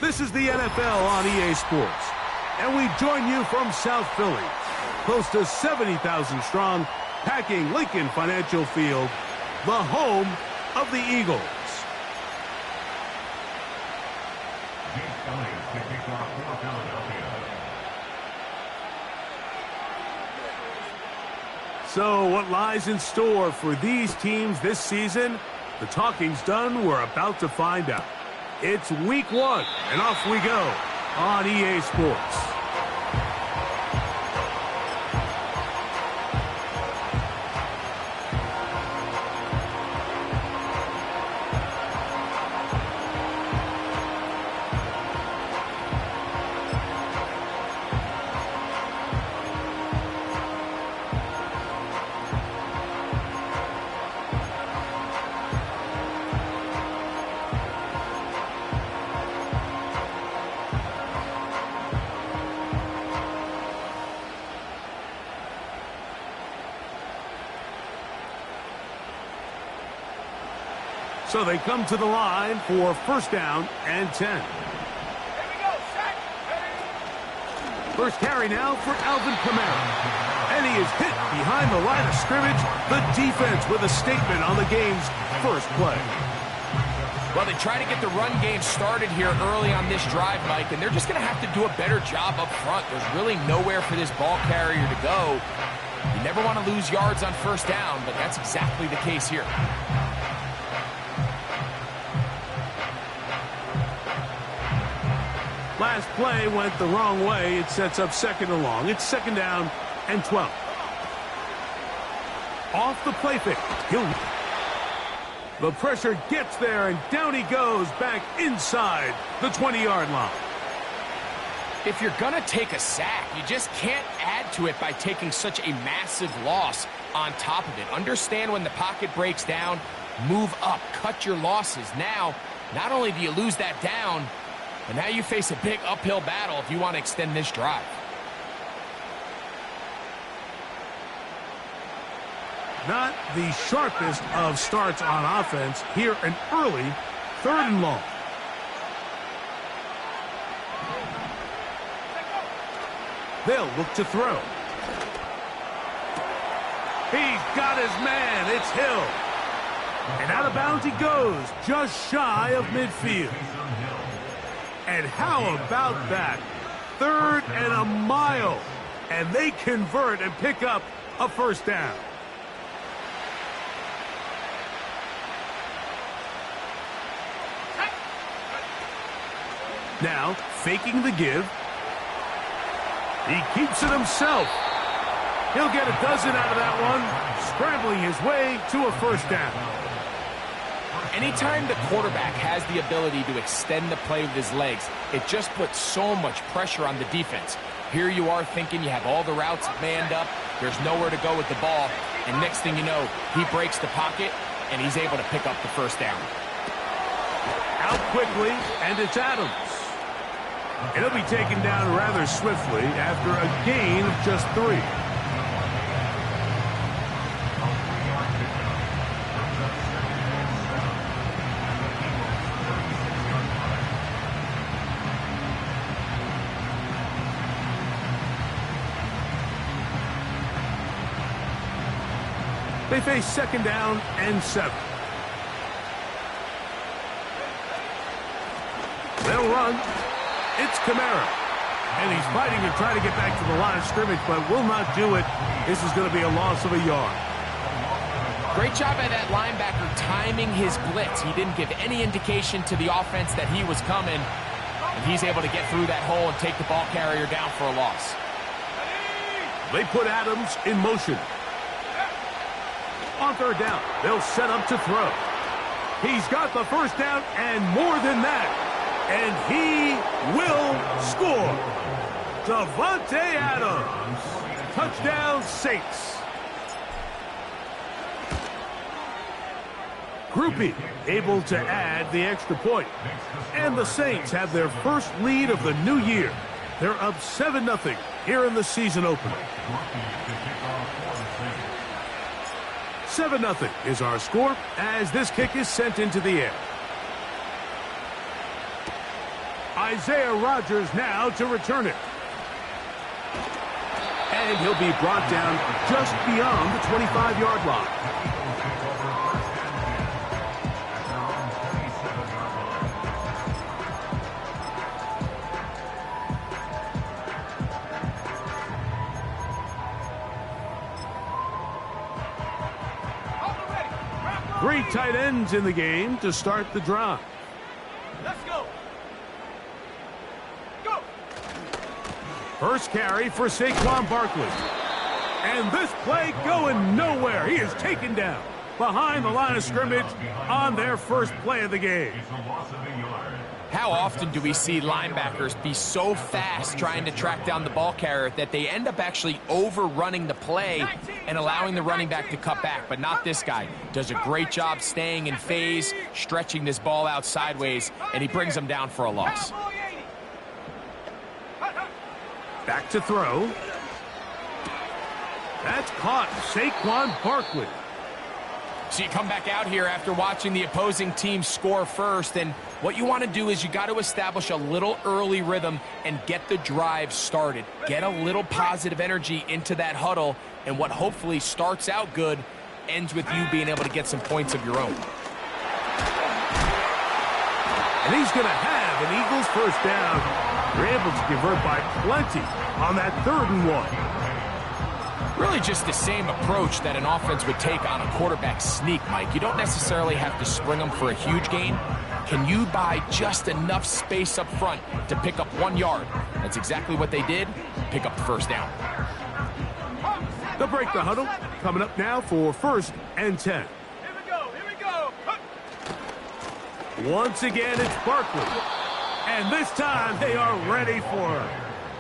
This is the NFL on EA Sports, and we join you from South Philly, close to 70,000 strong, packing Lincoln Financial Field, the home of the Eagles. So what lies in store for these teams this season? The talking's done. We're about to find out. It's week 1, and off we go on EA Sports. So they come to the line for first down and 10. First carry now for Alvin Kamara. And he is hit behind the line of scrimmage. The defense with a statement on the game's first play. Well, they try to get the run game started here early on this drive, Mike, and they're just going to have to do a better job up front. There's really nowhere for this ball carrier to go. You never want to lose yards on first down, but that's exactly the case here. Last play went the wrong way. It sets up second and long. It's second down and 12. Off the play fake. The pressure gets there, and down he goes back inside the 20-yard line. If you're going to take a sack, you just can't add to it by taking such a massive loss on top of it. Understand when the pocket breaks down, move up, cut your losses. Now, not only do you lose that down, but now you face a big uphill battle if you want to extend this drive. Not the sharpest of starts on offense. Here an early third and long. They'll look to throw. He's got his man. It's Hill. And out of bounds he goes, just shy of midfield. And how about that? Third and a mile. And they convert and pick up a first down. Now, faking the give. He keeps it himself. He'll get a dozen out of that one, scrambling his way to a first down. Anytime the quarterback has the ability to extend the play with his legs, it just puts so much pressure on the defense. Here you are thinking you have all the routes manned up, there's nowhere to go with the ball, and next thing you know, he breaks the pocket, and he's able to pick up the first down. Out quickly, and it's Adams. It'll be taken down rather swiftly after a gain of just 3. They face second down and 7. They'll run. It's Kamara. And he's fighting to try to get back to the line of scrimmage, but will not do it. This is going to be a loss of a yard. Great job by that linebacker timing his blitz. He didn't give any indication to the offense that he was coming. And he's able to get through that hole and take the ball carrier down for a loss. They put Adams in motion. On third down, they'll set up to throw. He's got the first down and more than that. And he will score. Davante Adams. Touchdown, Saints. Groupie able to add the extra point. And the Saints have their first lead of the new year. They're up 7-0 here in the season opener. 7-0 is our score as this kick is sent into the air. Isaiah Rodgers now to return it. And he'll be brought down just beyond the 25-yard line. Three tight ends in the game to start the drive. Let's go. Go. First carry for Saquon Barkley. And this play going nowhere. He is taken down behind the line of scrimmage on their first play of the game. How often do we see linebackers be so fast trying to track down the ball carrier that they end up actually overrunning the play and allowing the running back to cut back? But not this guy. Does a great job staying in phase, stretching this ball out sideways, and he brings them down for a loss. Back to throw. That's caught. Saquon Barkley. So you come back out here after watching the opposing team score first, and what you want to do is you got to establish a little early rhythm and get the drive started. Get a little positive energy into that huddle, and what hopefully starts out good ends with you being able to get some points of your own. And he's going to have an Eagles first down. They're able to convert by plenty on that 3rd and 1. Really just the same approach that an offense would take on a quarterback sneak, Mike. You don't necessarily have to spring them for a huge gain. Can you buy just enough space up front to pick up 1 yard? That's exactly what they did. Pick up the first down. They'll break the huddle. Coming up now for 1st and 10. Here we go. Here we go. Once again, it's Barkley. And this time they are ready for it.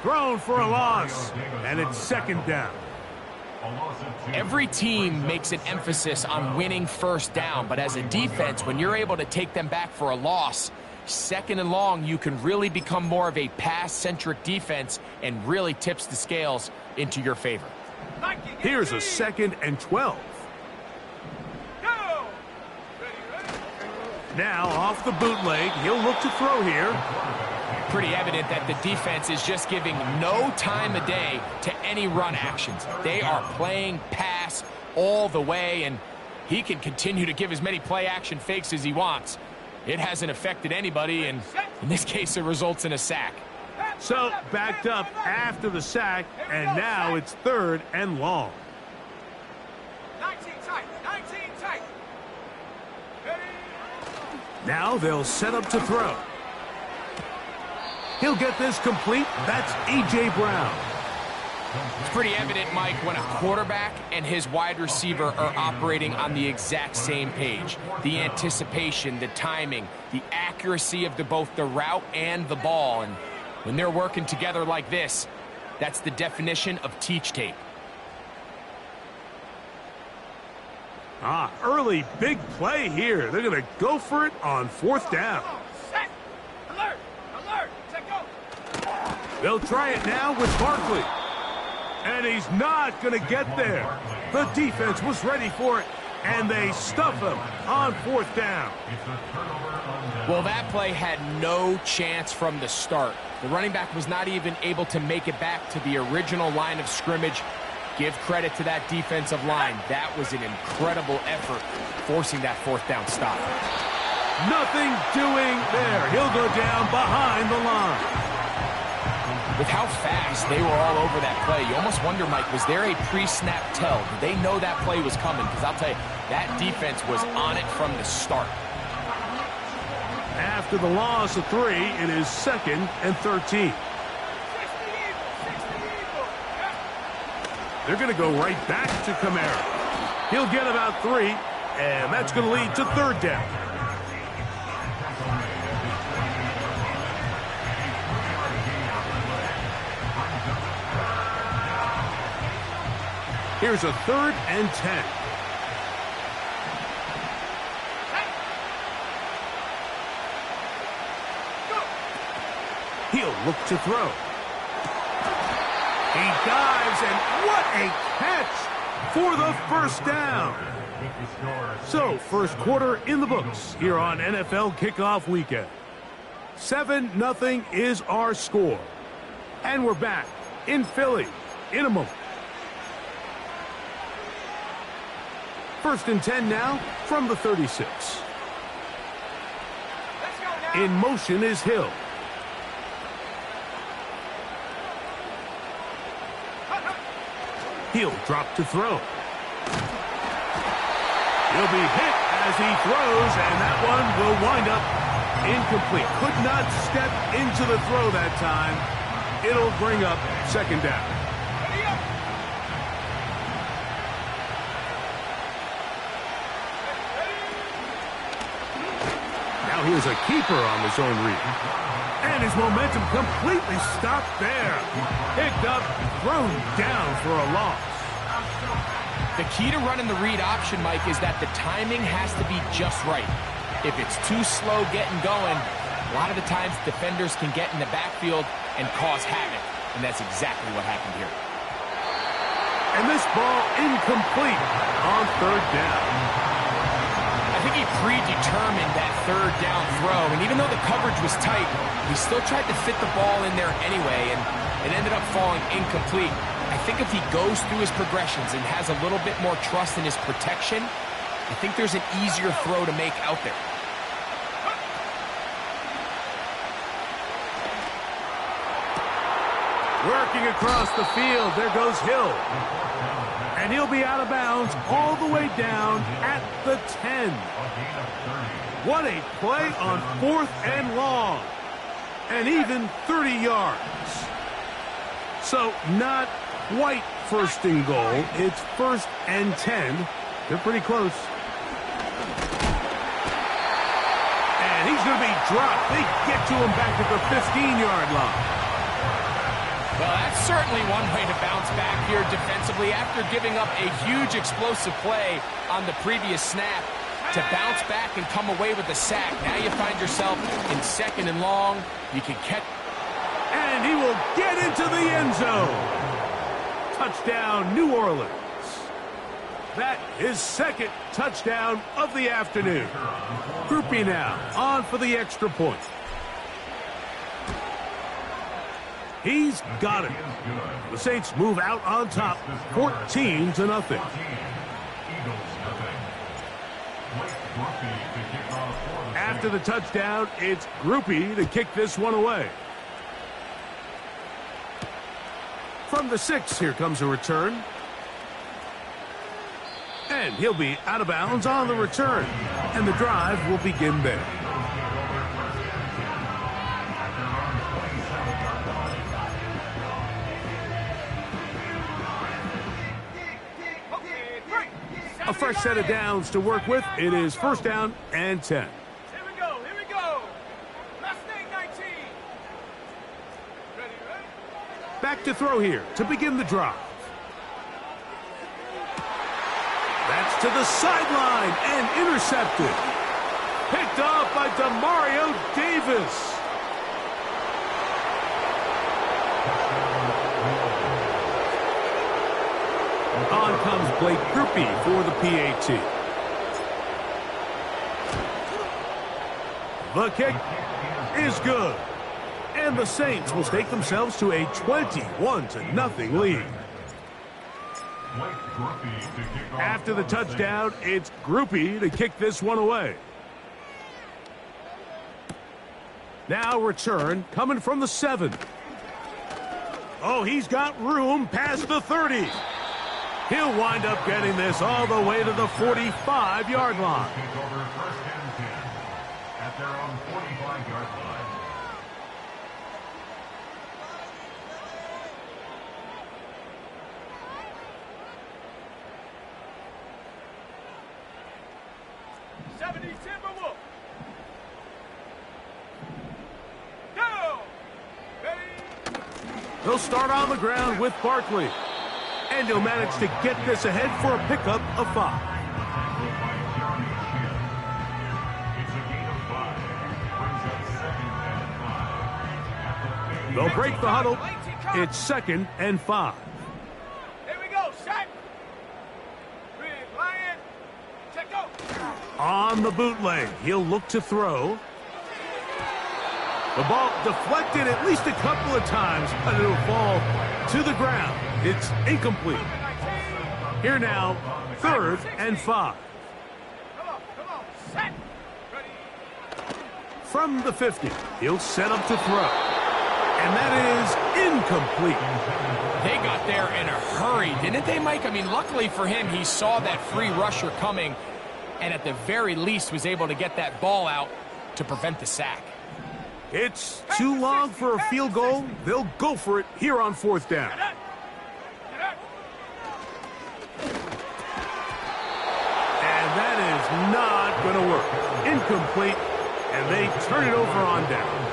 Thrown for a loss. And it's 2nd down. Every team makes an emphasis on winning first down, but as a defense, when you're able to take them back for a loss, 2nd and long, you can really become more of a pass-centric defense and really tips the scales into your favor. Here's a 2nd and 12. Now off the bootleg, he'll look to throw here. Pretty evident that the defense is just giving no time of day to any run actions. They are playing pass all the way, and he can continue to give as many play-action fakes as he wants. It hasn't affected anybody, and in this case, it results in a sack. So, backed up after the sack, and now it's 3rd and long. 19 tight. 19 tight. Now they'll set up to throw. He'll get this complete. That's A.J. Brown. It's pretty evident, Mike, when a quarterback and his wide receiver are operating on the exact same page. The anticipation, the timing, the accuracy of both the route and the ball. And when they're working together like this, that's the definition of teach tape. Early big play here. They're going to go for it on 4th down. Set. Alert. Alert. Set go. They'll try it now with Barkley. And he's not going to get there. The defense was ready for it, and they stuff him on 4th down. Well, that play had no chance from the start. The running back was not even able to make it back to the original line of scrimmage. Give credit to that defensive line. That was an incredible effort, forcing that 4th down stop. Nothing doing there. He'll go down behind the line. With how fast they were all over that play, you almost wonder, Mike, was there a pre-snap tell? Did they know that play was coming? Because I'll tell you, that defense was on it from the start. After the loss of 3, it is 2nd and 13. They're going to go right back to Kamara. He'll get about 3, and that's going to lead to 3rd down. Here's a 3rd and 10. He'll look to throw. He dives, and what a catch for the first down. So, first quarter in the books here on NFL Kickoff Weekend. 7-0 is our score. And we're back in Philly in a moment. 1st and 10 now from the 36. In motion is Hill. He'll drop to throw. He'll be hit as he throws, and that one will wind up incomplete. Could not step into the throw that time. It'll bring up 2nd down. Now here's a keeper on the zone read. And his momentum completely stopped there. Picked up, thrown down for a loss. The key to running the read option, Mike, is that the timing has to be just right. If it's too slow getting going, a lot of the times defenders can get in the backfield and cause havoc. And that's exactly what happened here. And this ball incomplete on 3rd down. I think he predetermined that 3rd down throw, and even though the coverage was tight, he still tried to fit the ball in there anyway, and it ended up falling incomplete. I think if he goes through his progressions and has a little bit more trust in his protection, I think there's an easier throw to make out there. Working across the field, there goes Hill. And he'll be out of bounds all the way down at the 10. What a play on 4th and long. And even 30 yards. So not quite 1st and goal. It's 1st and 10. They're pretty close. And he's going to be dropped. They get to him back at the 15-yard line. Well, that's certainly one way to bounce back here defensively. After giving up a huge explosive play on the previous snap, to bounce back and come away with a sack. Now you find yourself in 2nd and long. You can catch. And he will get into the end zone. Touchdown, New Orleans. That is 2nd touchdown of the afternoon. Groupie now on for the extra point. He's got it. The Saints move out on top, 14-0. After the touchdown, it's Groupie to kick this one away. From the 6, here comes a return. And he'll be out of bounds on the return. And the drive will begin there. A fresh set of downs to work with. It is 1st down and 10. Here we go, here we go. Last thing, 19. Ready? Back to throw here to begin the drive. That's to the sideline and intercepted. Picked off by Demario Davis. On comes Blake Groupie for the PAT. The kick is good. And the Saints will stake themselves to a 21-0 lead. After the touchdown, it's Groupie to kick this one away. Now return coming from the 7. Oh, he's got room past the 30. He'll wind up getting this all the way to the 45-yard line. At their own 45-yard line. Timberwolf. Go! Ready? They'll start on the ground with Barkley. And he'll manage to get this ahead for a pickup of 5. They'll break the huddle. It's 2nd and 5. Here we go, shot. Lion. Check go. On the bootleg, he'll look to throw. The ball deflected at least a couple of times, but it'll fall to the ground. It's incomplete. Here now, 3rd and 5. Come on, set. Ready. From the 50, he'll set up to throw. And that is incomplete. They got there in a hurry, didn't they, Mike? I mean, luckily for him, he saw that free rusher coming and at the very least was able to get that ball out to prevent the sack. It's too long for a field goal. They'll go for it here on 4th down. And that is not going to work. Incomplete, and they turn it over on downs.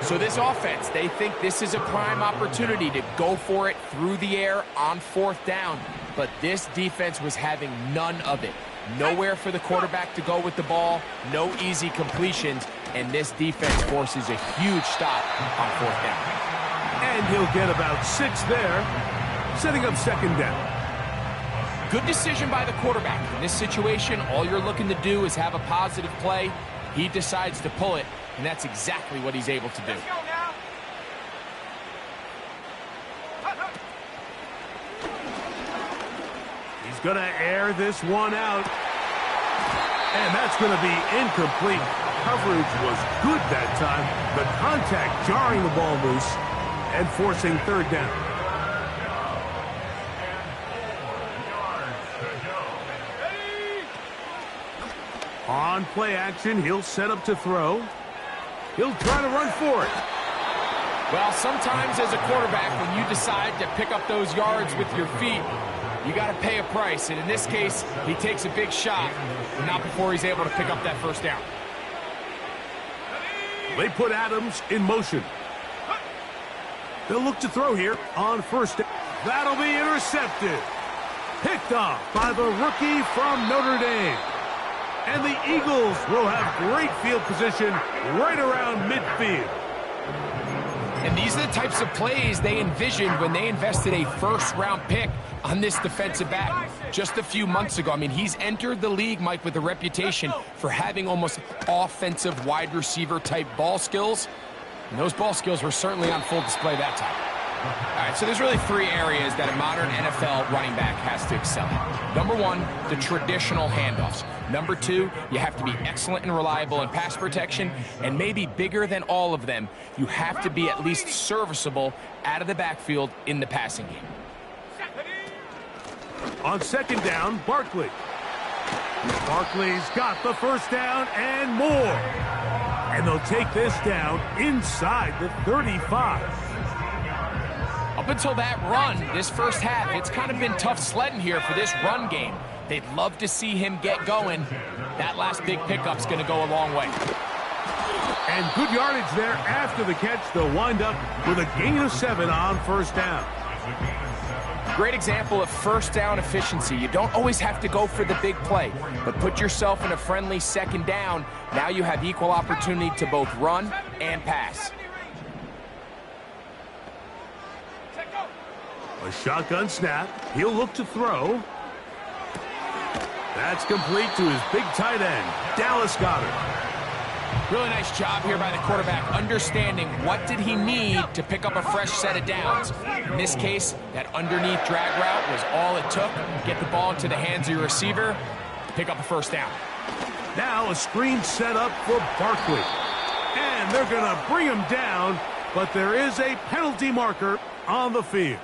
So this offense, they think this is a prime opportunity to go for it through the air on 4th down. But this defense was having none of it. Nowhere for the quarterback to go with the ball, no easy completions, and this defense forces a huge stop on 4th down. And he'll get about 6 there, setting up 2nd down. Good decision by the quarterback. In this situation, all you're looking to do is have a positive play. He decides to pull it, and that's exactly what he's able to do. Let's go now. He's going to air this one out. And that's going to be incomplete. Coverage was good that time. The contact jarring the ball loose and forcing 3rd down. On play action, he'll set up to throw. He'll try to run for it. Well, sometimes as a quarterback, when you decide to pick up those yards with your feet, you got to pay a price. And in this case, he takes a big shot, but not before he's able to pick up that 1st down. They put Adams in motion. They'll look to throw here on 1st down. That'll be intercepted. Picked off by the rookie from Notre Dame. And the Eagles will have great field position right around midfield. And these are the types of plays they envisioned when they invested a 1st-round pick on this defensive back just a few months ago. I mean, he's entered the league, Mike, with a reputation for having almost offensive wide receiver type ball skills. And those ball skills were certainly on full display that time. All right, so there's really 3 areas that a modern NFL running back has to excel at. Number 1, the traditional handoffs. Number 2, you have to be excellent and reliable in pass protection. And maybe bigger than all of them, you have to be at least serviceable out of the backfield in the passing game. On 2nd down, Barkley. Barkley's got the 1st down and more. And they'll take this down inside the 35. Up until that run, this 1st half, it's kind of been tough sledding here for this run game. They'd love to see him get going. That last big pickup's going to go a long way. And good yardage there after the catch. They'll wind up with a gain of 7 on 1st down. Great example of 1st down efficiency. You don't always have to go for the big play, but put yourself in a friendly 2nd down. Now you have equal opportunity to both run and pass. A shotgun snap. He'll look to throw. That's complete to his big tight end, Dallas Goedert. Really nice job here by the quarterback, understanding what did he need to pick up a fresh set of downs. In this case, that underneath drag route was all it took. Get the ball into the hands of your receiver, pick up a 1st down. Now a screen set up for Barkley. And they're going to bring him down, but there is a penalty marker on the field.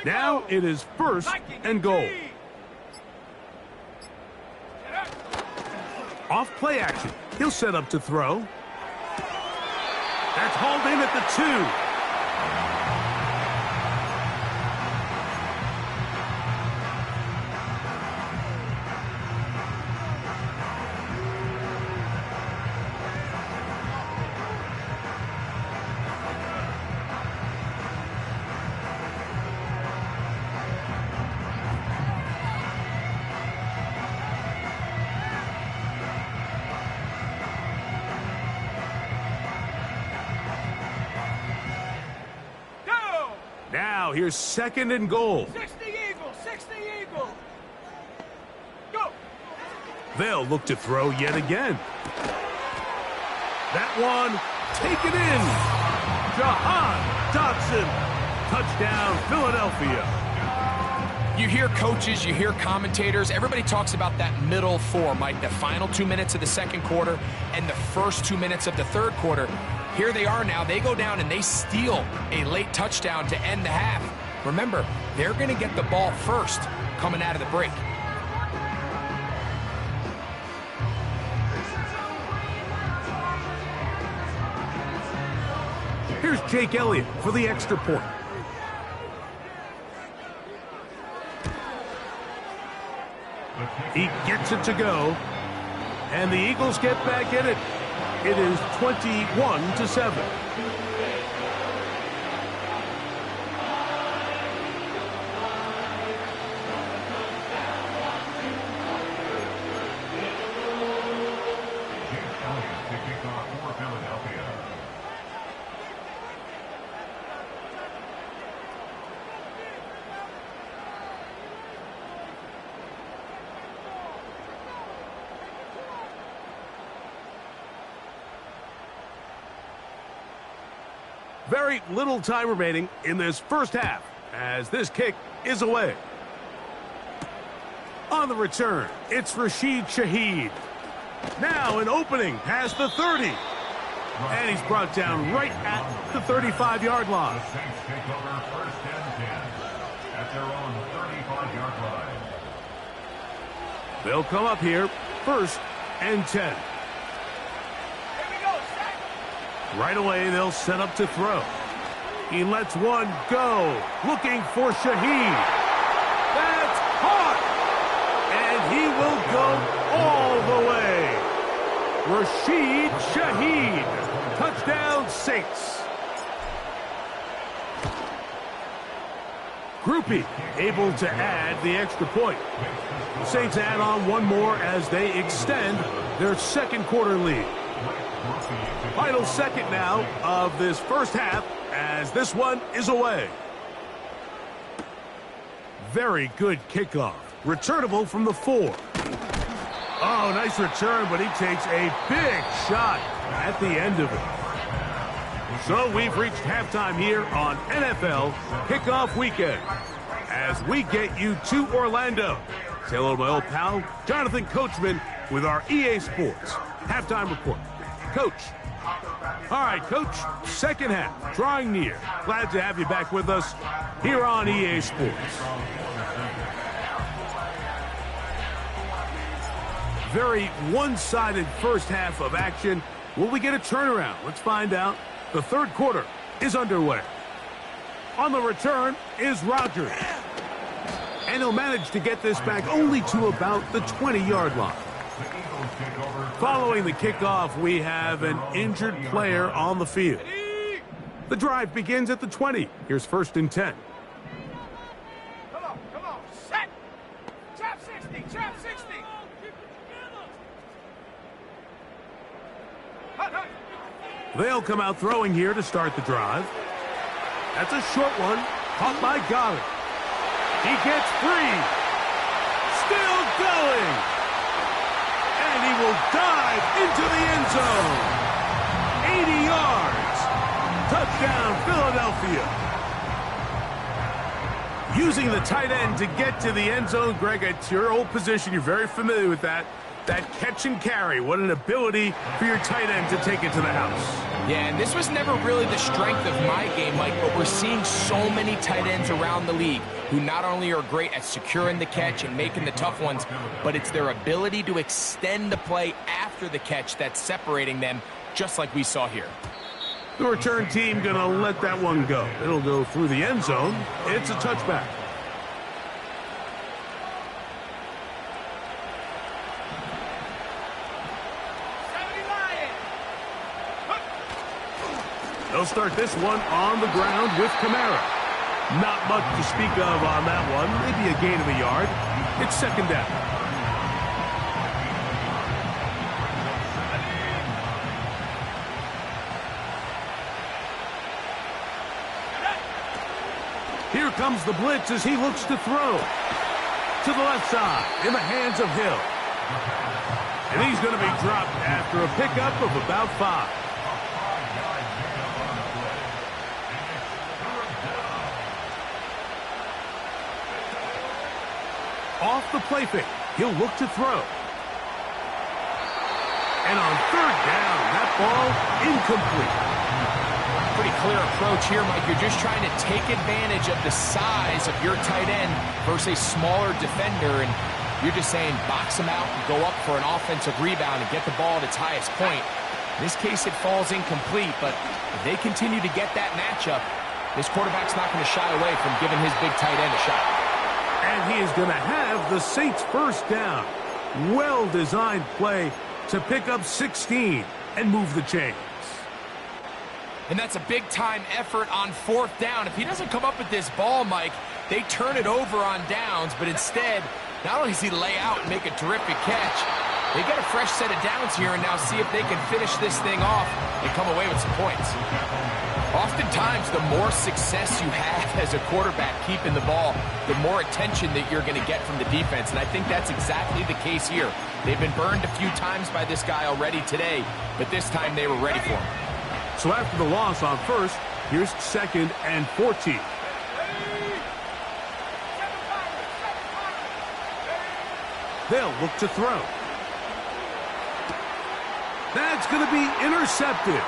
Now it is 1st and goal. Off play action. He'll set up to throw. That's hauled in at the 2. Now, here's 2nd and goal. 60 Eagle, 60 Eagle. Go. They'll look to throw yet again. That one, taken in. Jahan Dotson. Touchdown, Philadelphia. You hear coaches, you hear commentators, everybody talks about that middle 4, Mike, the final 2 minutes of the 2nd quarter and the first 2 minutes of the 3rd quarter. Here they are now. They go down and they steal a late touchdown to end the half. Remember, they're going to get the ball first coming out of the break. Here's Jake Elliott for the extra point. He gets it to go, and the Eagles get back in it. It is 21-7. Very little time remaining in this first half as this kick is away. On the return, it's Rashid Shaheed. Now an opening past the 30. And he's brought down right at the 35-yard line. The Saints take over 1st and 10 at their own 35-yard line. They'll come up here 1st and 10. Here we go, set. Right away, they'll set up to throw. He lets one go, looking for Shaheed. That's caught! And he will go all the way. Rashid Shaheed. Touchdown, Saints. Groupie able to add the extra point. The Saints add on one more as they extend their 2nd quarter lead. Final second now of this first half as this one is away. Very good kickoff. Returnable from the 4. Oh, nice return, but he takes a big shot at the end of it. So we've reached halftime here on NFL Kickoff Weekend as we get you to Orlando. Say hello to my old pal, Jonathan Coachman, with our EA Sports halftime report. Coach. All right, Coach, second half, drawing near. Glad to have you back with us here on EA Sports. Very one-sided first half of action. Will we get a turnaround? Let's find out. The 3rd quarter is underway. On the return is Rodgers. And he'll manage to get this back only to about the 20-yard line. Following the kickoff, we have an injured player on the field. The drive begins at the 20. Here's 1st and 10. Come on, set. Trap 60, trap 60. They'll come out throwing here to start the drive. That's a short one, caught by Goddard. He gets free. Still going. And he will dive into the end zone. 80 yards. Touchdown, Philadelphia. Using the tight end to get to the end zone, Greg, it's your old position. You're very familiar with that. That catch and carry. What an ability for your tight end to take it to the house. Yeah, and this was never really the strength of my game, Mike, but we're seeing so many tight ends around the league who not only are great at securing the catch and making the tough ones, but it's their ability to extend the play after the catch that's separating them, just like we saw here. The return team going to let that one go. It'll go through the end zone. It's a touchback. They'll start this one on the ground with Kamara. Not much to speak of on that one. Maybe a gain of a yard. It's second down. Here comes the blitz as he looks to throw. To the left side, in the hands of Hill. And he's going to be dropped after a pickup of about 5. Off the play fake, he'll look to throw. And on third down, that ball incomplete. Pretty clear approach here, Mike. You're just trying to take advantage of the size of your tight end versus a smaller defender, and you're just saying box him out and go up for an offensive rebound and get the ball at its highest point. In this case, it falls incomplete, but if they continue to get that matchup, this quarterback's not going to shy away from giving his big tight end a shot. And he is going to have the Saints first down. Well-designed play to pick up 16 and move the chains. And that's a big-time effort on fourth down. If he doesn't come up with this ball, Mike, they turn it over on downs, but instead, not only does he lay out and make a terrific catch, they get a fresh set of downs here and now see if they can finish this thing off and come away with some points. Oftentimes, the more success you have as a quarterback keeping the ball, the more attention that you're going to get from the defense, and I think that's exactly the case here. They've been burned a few times by this guy already today, but this time they were ready for him. So after the loss on first, here's second and 14. They'll look to throw. That's going to be intercepted.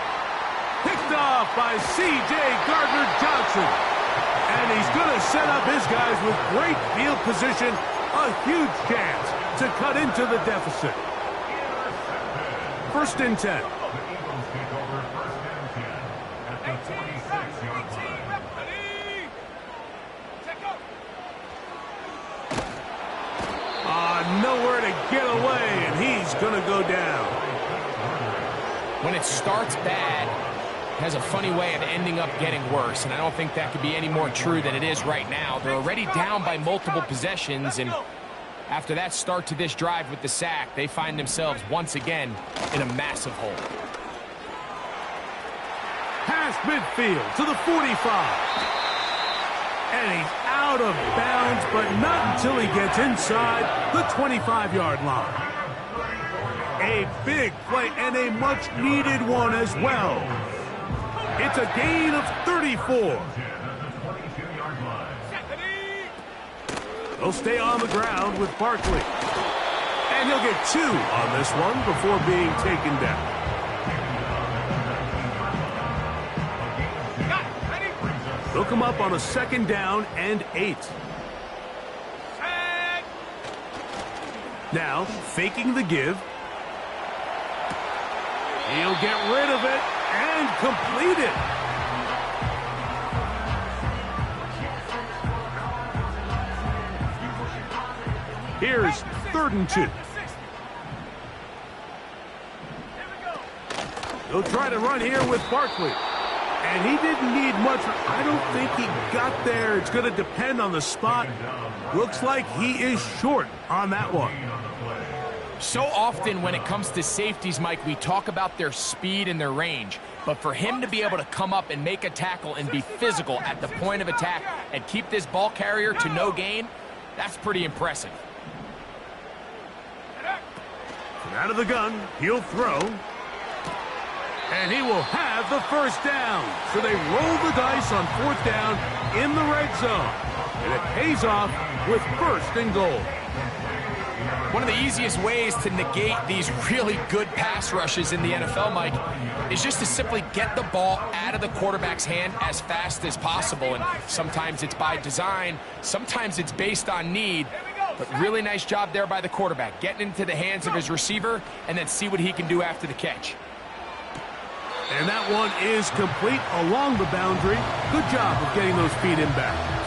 Picked off by C.J. Gardner-Johnson. And he's going to set up his guys with great field position. A huge chance to cut into the deficit. First and 10. Nowhere to get away, and he's going to go down. When it starts bad, it has a funny way of ending up getting worse, and I don't think that could be any more true than it is right now. They're already down by multiple possessions, and after that start to this drive with the sack, they find themselves once again in a massive hole. Past midfield to the 45. And he's out of bounds, but not until he gets inside the 25-yard line. A big play and a much-needed one as well. It's a gain of 34. He'll stay on the ground with Barkley. And he'll get 2 on this one before being taken down. They'll come up on a second down and 8. Now, faking the give. He'll get rid of it and complete it. Here's 3rd and 2. They'll try to run here with Barkley. And he didn't need much. I don't think he got there. It's going to depend on the spot. Looks like he is short on that one. So often when it comes to safeties, Mike, we talk about their speed and their range. But for him to be able to come up and make a tackle and be physical at the point of attack and keep this ball carrier to no gain, that's pretty impressive. Out of the gun, he'll throw. And he will have the first down. So they roll the dice on 4th down in the red zone. And it pays off with 1st and goal. One of the easiest ways to negate these really good pass rushes in the NFL, Mike, is just to simply get the ball out of the quarterback's hand as fast as possible. And sometimes it's by design, sometimes it's based on need. But really nice job there by the quarterback, getting into the hands of his receiver and then see what he can do after the catch. And that one is complete along the boundary. Good job of getting those feet in bounds.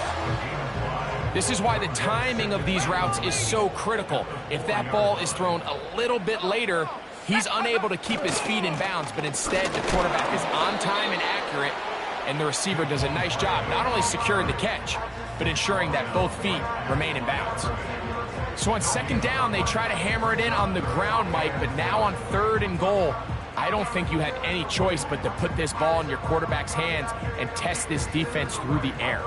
This is why the timing of these routes is so critical. If that ball is thrown a little bit later, he's unable to keep his feet in bounds, but instead the quarterback is on time and accurate, and the receiver does a nice job not only securing the catch, but ensuring that both feet remain in bounds. So on second down, they try to hammer it in on the ground, Mike, but now on 3rd and goal, I don't think you have any choice but to put this ball in your quarterback's hands and test this defense through the air.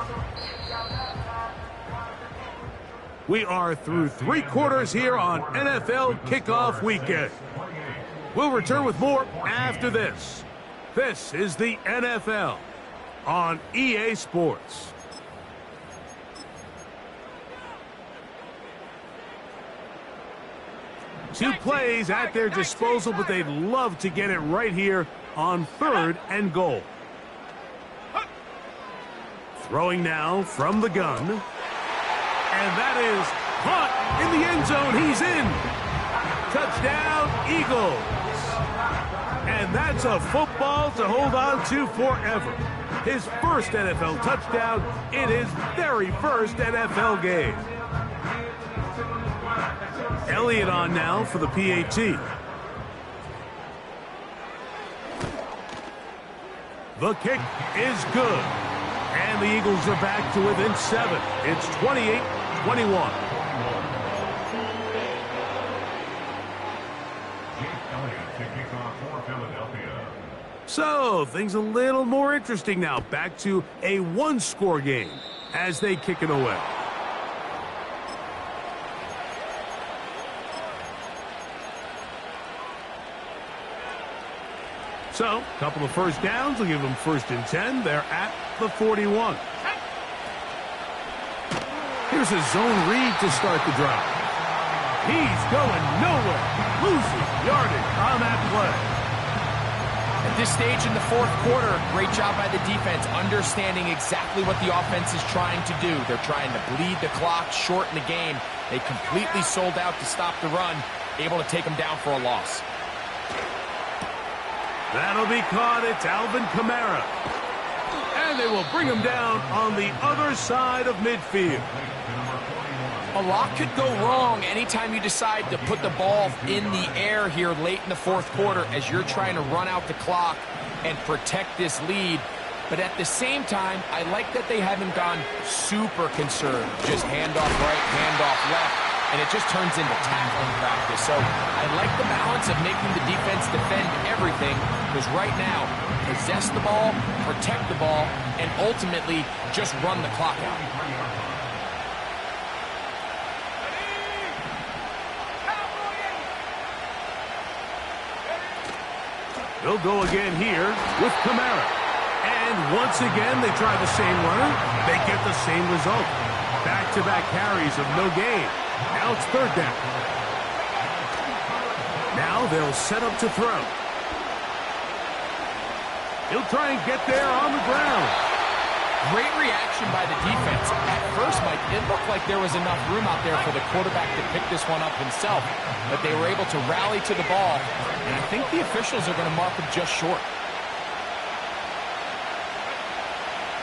We are through 3 quarters here on NFL Kickoff Weekend. We'll return with more after this. This is the NFL on EA Sports. Two plays at their disposal, but they'd love to get it right here on 3rd and goal. Throwing now from the gun. And that is caught in the end zone. He's in. Touchdown, Eagles. And that's a football to hold on to forever. His first NFL touchdown in his very first NFL game. Elliott on now for the PAT. The kick is good. And the Eagles are back to within 7. It's 28-21. So, things a little more interesting now. Back to a 1-score game as they kick it away. So, a couple of first downs will give them 1st and 10. They're at the 41. Here's a zone read to start the drive. He's going nowhere. Loses yardage on that play. At this stage in the 4th quarter, great job by the defense, understanding exactly what the offense is trying to do. They're trying to bleed the clock, shorten the game. They completely sold out to stop the run, able to take them down for a loss. That'll be caught. It's Alvin Kamara. And they will bring him down on the other side of midfield. A lot could go wrong anytime you decide to put the ball in the air here late in the 4th quarter as you're trying to run out the clock and protect this lead. But at the same time, I like that they haven't gone super conserved. Just handoff right, handoff left, and it just turns into tackling practice. So I like the balance of making the defense defend everything, because right now, possess the ball, protect the ball, and ultimately just run the clock out. They'll go again here with Kamara. And once again, they try the same runner. They get the same result. Back-to-back carries of no gain. Now it's 3rd down. Now they'll set up to throw. He'll try and get there on the ground. Great reaction by the defense. At first, Mike, it looked like there was enough room out there for the quarterback to pick this one up himself, but they were able to rally to the ball, and I think the officials are going to mark him just short.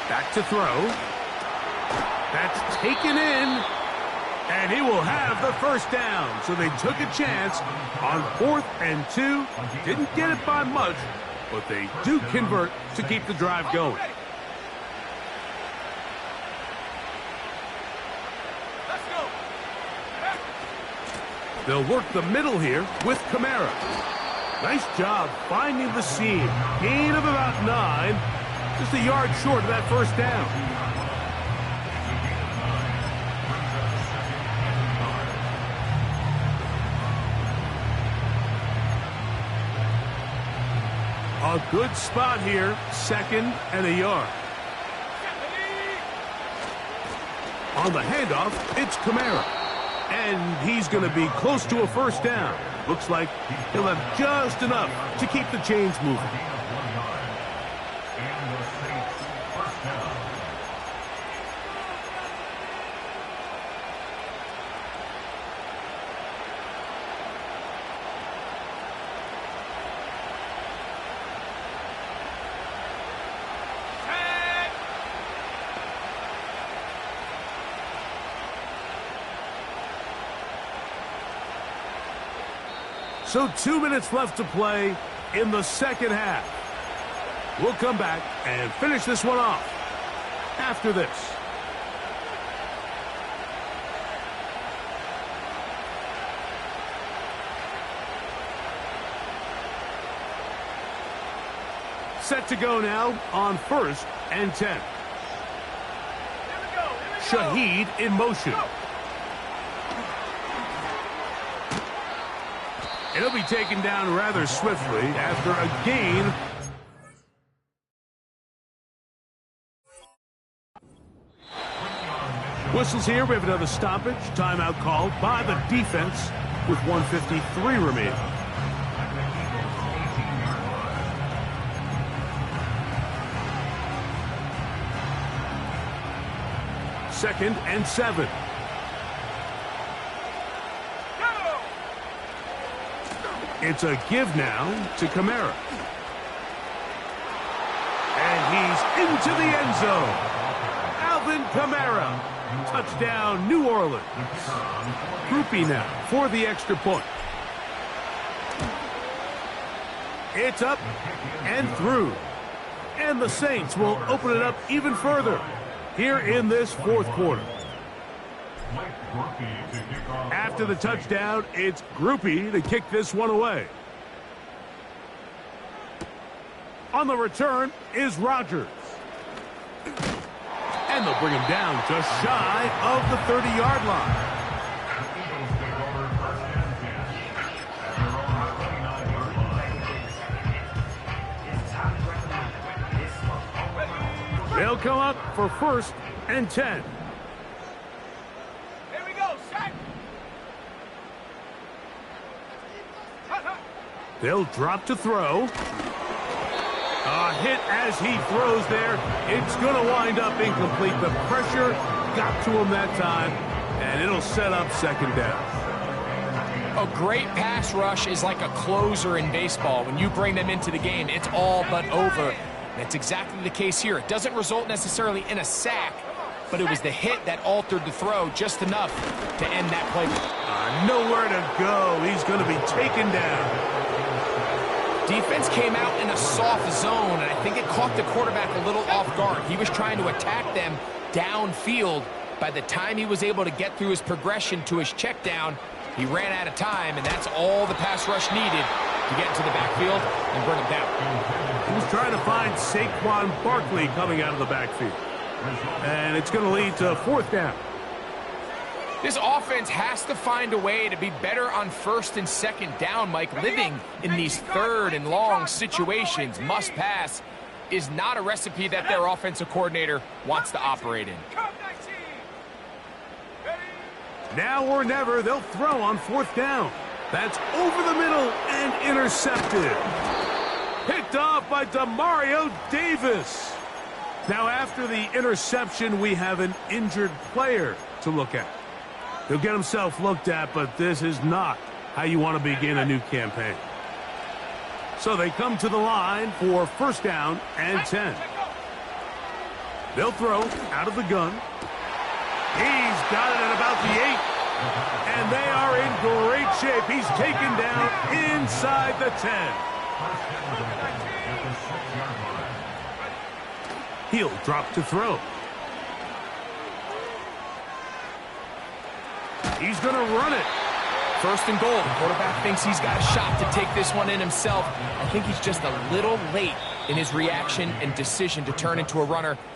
Back to throw. That's taken in, and he will have the 1st down. So they took a chance on 4th and 2. Didn't get it by much, but they do convert to keep the drive going. They'll work the middle here with Kamara. Nice job finding the seam. Gain of about 9. Just a yard short of that 1st down. A good spot here. 2nd and a yard. On the handoff, it's Kamara. And he's going to be close to a 1st down. Looks like he'll have just enough to keep the chains moving. So 2 minutes left to play in the second half. We'll come back and finish this one off after this. Set to go now on 1st and 10. Shaheed in motion. It'll be taken down rather swiftly after a gain. Whistles here. We have another stoppage. Timeout called by the defense with 1:53 remaining. Second and 7. It's a give now to Kamara. And he's into the end zone. Alvin Kamara. Touchdown, New Orleans. Groupie now for the extra point. It's up and through. And the Saints will open it up even further here in this fourth quarter. After the touchdown, it's Groupie to kick this one away. On the return is Rodgers. And they'll bring him down just shy of the 30-yard line. They'll come up for 1st and 10. Here we go, set. They'll drop to throw. A hit as he throws there. It's going to wind up incomplete. The pressure got to him that time, and it'll set up second down. A great pass rush is like a closer in baseball. When you bring them into the game, it's all but over. That's exactly the case here. It doesn't result necessarily in a sack, but it was the hit that altered the throw just enough to end that play. Nowhere to go. He's going to be taken down. Defense came out in a soft zone, and I think it caught the quarterback a little off guard. He was trying to attack them downfield. By the time he was able to get through his progression to his check down, he ran out of time, and that's all the pass rush needed to get into the backfield and bring him down. He was trying to find Saquon Barkley coming out of the backfield. And it's going to lead to 4th down. This offense has to find a way to be better on 1st and 2nd down, Mike. Living in these 3rd and long situations, must pass, is not a recipe that their offensive coordinator wants to operate in. Now or never, they'll throw on 4th down. That's over the middle and intercepted. Picked off by Demario Davis. Now after the interception, we have an injured player to look at. He'll get himself looked at, but this is not how you want to begin a new campaign. So they come to the line for 1st down and 10. They'll throw out of the gun. He's got it at about the 8. And they are in great shape. He's taken down inside the 10. He'll drop to throw. He's going to run it. 1st and goal. The quarterback thinks he's got a shot to take this one in himself. I think he's just a little late in his reaction and decision to turn into a runner.